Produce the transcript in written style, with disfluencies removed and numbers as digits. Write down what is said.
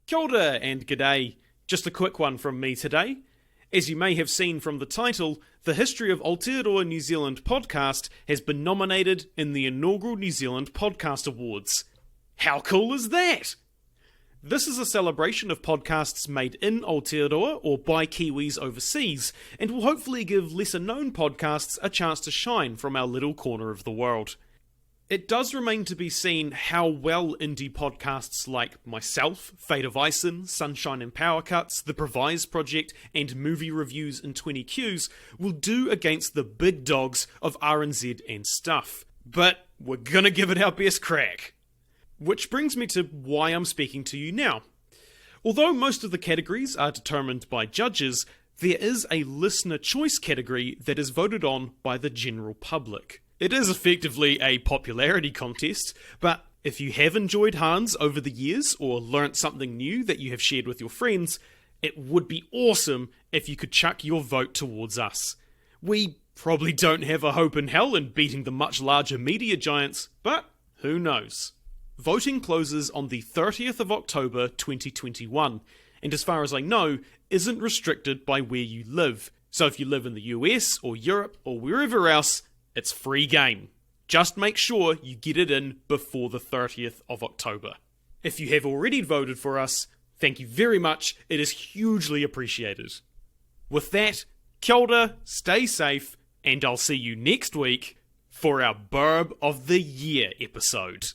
Kia ora and g'day. Just a quick one from me today. As you may have seen from the title, the History of Aotearoa New Zealand podcast has been nominated in the inaugural New Zealand Podcast Awards. How cool is that? This is a celebration of podcasts made in Aotearoa or by Kiwis overseas, and will hopefully give lesser known podcasts a chance to shine from our little corner of the world. It does remain to be seen how well indie podcasts like myself, Fate of Ison, Sunshine and Power Cuts, The Provise Project, and Movie Reviews in 20 Qs will do against the big dogs of RNZ and stuff. But we're gonna give it our best crack. Which brings me to why I'm speaking to you now. Although most of the categories are determined by judges, there is a listener choice category that is voted on by the general public. It is effectively a popularity contest, but if you have enjoyed Hans over the years or learnt something new that you have shared with your friends, it would be awesome if you could chuck your vote towards us. We probably don't have a hope in hell in beating the much larger media giants, but who knows? Voting closes on the 30th of October 2021, and as far as I know, isn't restricted by where you live. So if you live in the US or Europe or wherever else, it's free game. Just make sure you get it in before the 30th of October. If you have already voted for us, thank you very much. It is hugely appreciated. With that, kia ora, stay safe, and I'll see you next week for our Burb of the Year episode.